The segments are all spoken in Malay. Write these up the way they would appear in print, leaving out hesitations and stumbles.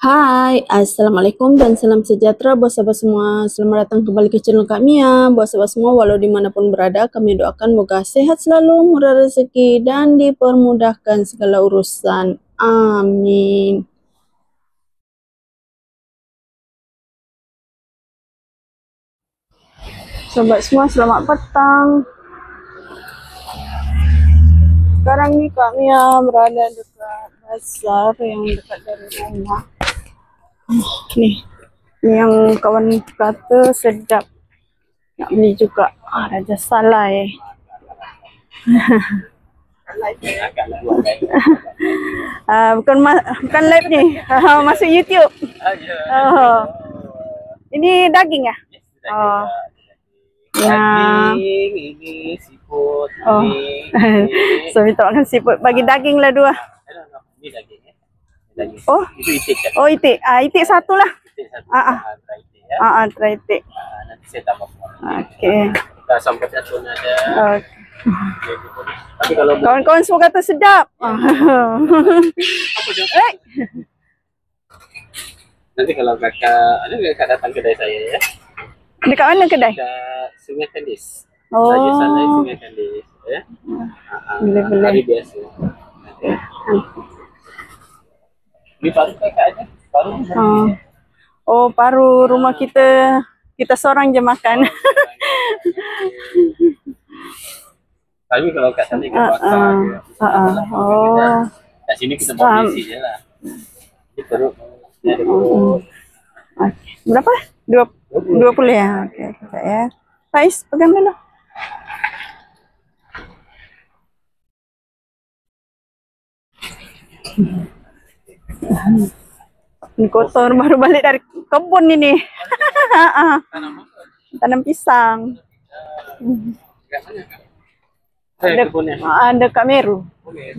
Hai, Assalamualaikum dan salam sejahtera buat sahabat semua. Selamat datang kembali ke channel kami ya. Buat sahabat semua, walau dimanapun berada, kami doakan moga sehat selalu, murah rezeki, dan dipermudahkan segala urusan. Amin. Sahabat semua, selamat petang. Sekarang ni kami ya berada dekat pasar yang dekat dari rumah. Nih, ini yang kawan kata sedap. Nak beli juga. Raja Salai. Bukan live ni. Masuk YouTube. Ini daging ya? Daging, ini siput, ini. So minta makan siput. Bagi daging lah dua. Ini daging ya. Daging. Oh, itu itik kan? Oh itik. Itik satu lah. Itik satu. Try itik ya. Try itik. Nanti saya tambah semua. Okey. Kita sampai pun ada. Tapi kalau kawan-kawan semua kata sedap. apa je? Nanti kalau kakak datang kedai saya ya. Dekat mana kedai? Dekat Sungai Kandis. Oh. Raja Salai Sungai Kandis ya. Boleh. Hari biasa. Ini baru kakak ada. Baru. Oh, paru rumah kita seorang je makan. Tapi kalau kat sana kita bakar. Oh. Kat sini kita bawa besi je lah. Ini perut. Berapa? 20 ya. Okey, sekejap ya. Faiz, pegang dulu. Ini kotor, baru balik dari kebun ini. Tanam pisang. Ada Kak Meru.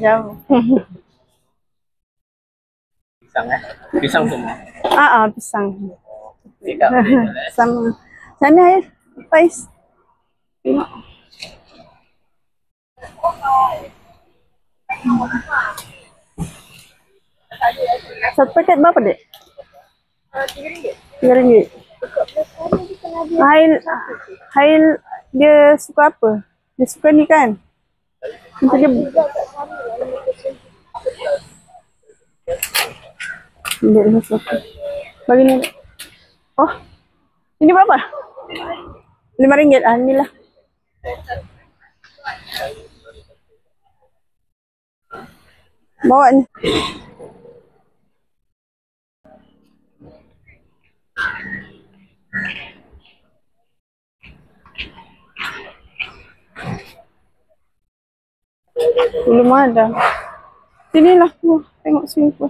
Jauh. Pisang ya? Pisang semua? Pisang. Sama. Sana ya, Faiz. Tengok. Satu paket berapa, Dek? RM3. Hail dia suka apa? Dia suka ni kan? Nanti dia bagi ni. Oh, ini berapa? RM5. Inilah. Bawa ni. Belum ada. Sinilah, tengok sini pun.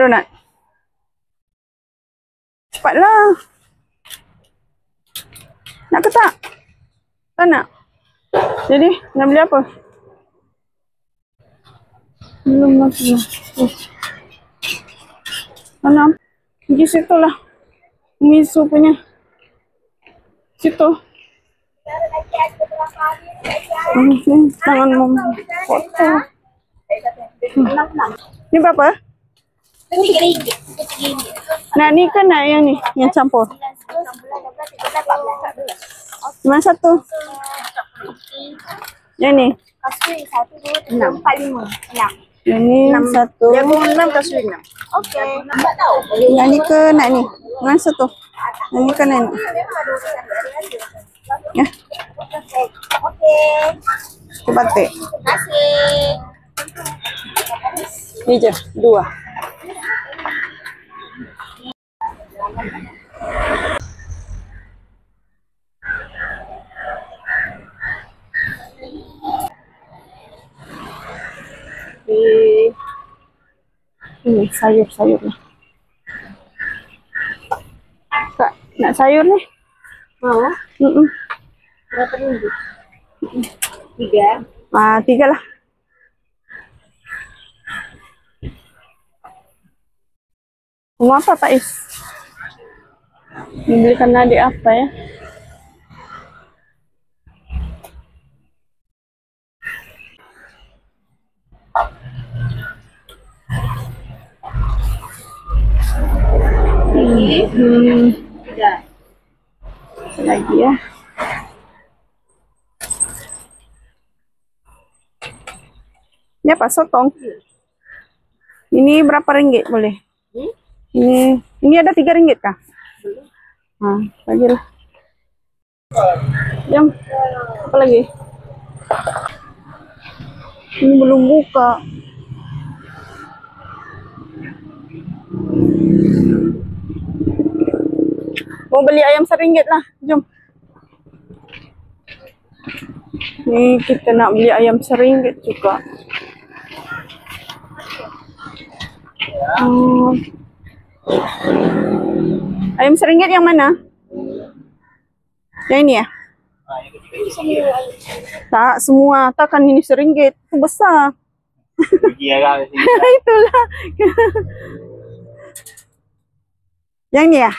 Nak? Cepatlah. Nak ke tak? Tak nak? Jadi, nak beli apa? Belum lagi. Mana? Pergi situ lah. Misu punya. Situ. Tangan mom. Foto. Ni berapa? RM3. Nak ni ke nak yang ni? Yang campur? Mana satu? Yang ni? Kasui 1, 2, 3, 4, 5. 6. Yang ni satu. Yang 6 kasui 6. Okey. Nampak tahu? Yang ni ke nak ni? Mana satu? Yang ni ke nak ni? Ya. Okey. Cepat tik. Terima kasih. Ni je, dua. Ini sayur lah. Kak, nak sayur ni? Mau? Berapa ringgit? 3. 3 lah. Mau apa Pak Is? Dibelikan adik apa ya? Lagi ya. Ini apa? Sotong. Ini berapa ringgit boleh? Ini ada 3 ringgit kah? Nah, bagilah. Yang apa lagi? Ini belum buka. Mau beli ayam seringgit lah, jom. Nih kita nak beli ayam seringgit juga. Ayam seringgit yang mana? Yang ini ya? Tak semua, takkan ini seringgit, itu besar. Iya, Itulah. Yang ini ya?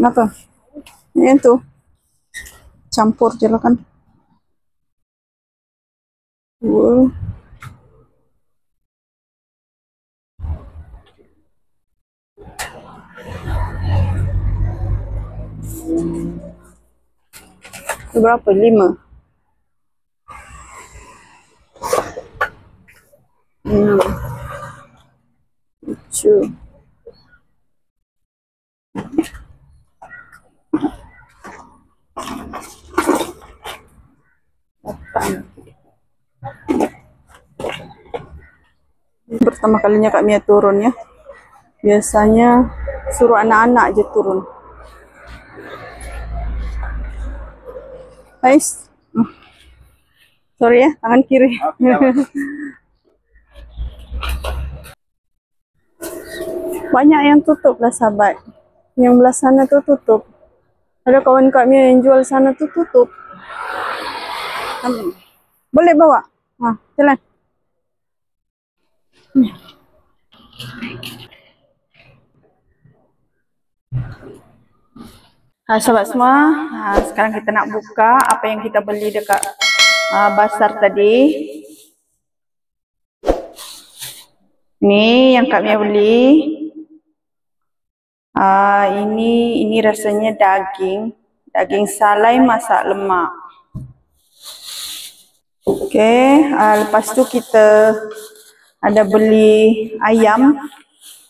Apa? Yang tuh. Campur je lah kan. Berapa? 5. 6. 7. Pertama kalinya Kak Mia turun ya. Biasanya suruh anak-anak aja turun. Guys, sorry ya, tangan kiri. Banyak yang tutup lah sahabat. Yang belah sana tuh tutup. Ada kawan Kak Mia yang jual sana tuh tutup. Boleh bawa? Nah, jalan. Sahabat semua, sekarang kita nak buka apa yang kita beli dekat pasar tadi. Ini yang Kak Mia beli. Ini rasanya daging salai masak lemak. Oke, lepas tu kita ada beli ayam.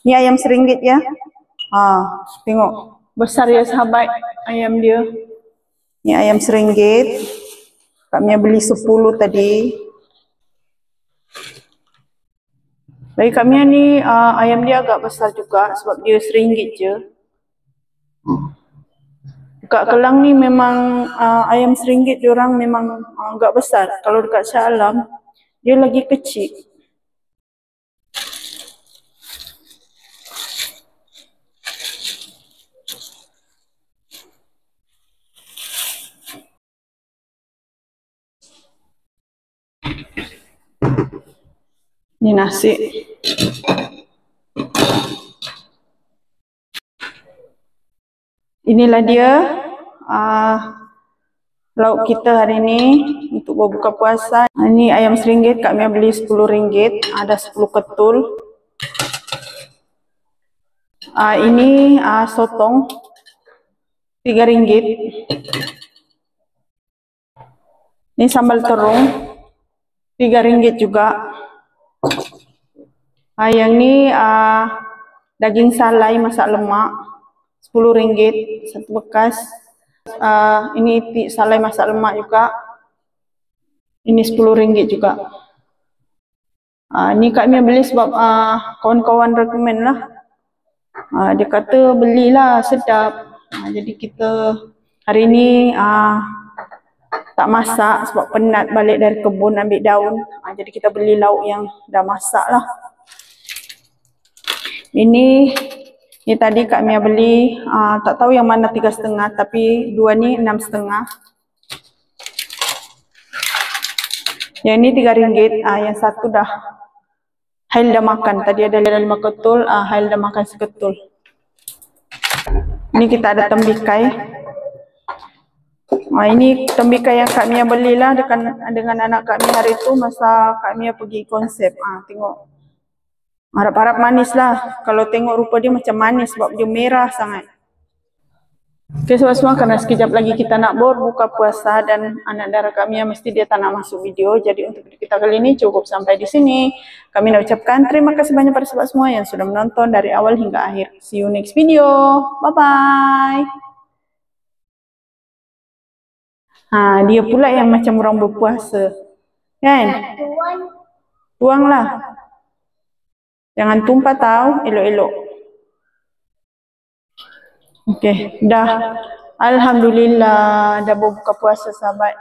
Ini ayam seringgit ya. Tengok. Besar ya sahabat ayam dia. Ini ayam seringgit. Kak Mia beli 10 tadi. Bagi Kak Mia ni ayam dia agak besar juga sebab dia RM1 je. Dekat Kelang ni memang ayam RM1 diorang memang agak besar. Kalau dekat Shah Alam dia lagi kecil. Ini nasi. Inilah dia lauk kita hari ini untuk berbuka puasa. Ini ayam RM1, Kak Mia beli RM10. Ada 10 ketul. Ini sotong RM3. Ini sambal terung RM3 juga. Yang ni daging salai masak lemak RM10 satu bekas. Ini itik salai masak lemak juga. Ini RM10 juga. Ni Kak Mia beli sebab kawan-kawan recommend lah. Dia kata belilah sedap. Jadi kita hari ni tak masak sebab penat balik dari kebun ambil daun. Jadi kita beli lauk yang dah masak lah. Ini tadi Kak Mia beli, tak tahu yang mana 3,5 tapi dua ni 6,5. Yang ini RM3. Yang satu dah Hail dah makan. Tadi ada 5 ketul. Hail dah makan seketul. Ini kita ada tembikai. Ini tembikai yang Kak Mia belilah dengan anak Kak Mia hari itu masa Kak Mia pergi konsep. Tengok. Harap-harap manis lah. Kalau tengok rupa dia macam manis sebab dia merah sangat. Oke sobat semua, karena sekejap lagi kita nak berbuka puasa dan anak darah Kak Mia mesti dia tak nak masuk video. Jadi untuk video kita kali ini cukup sampai di sini. Kami nak ucapkan terima kasih banyak pada sobat semua yang sudah menonton dari awal hingga akhir. See you next video. Bye-bye. Dia pula yang macam orang berpuasa. Kan? Tuanglah. Jangan tumpah tahu, elok-elok. Okey, dah. Alhamdulillah dah berbuka puasa sahabat.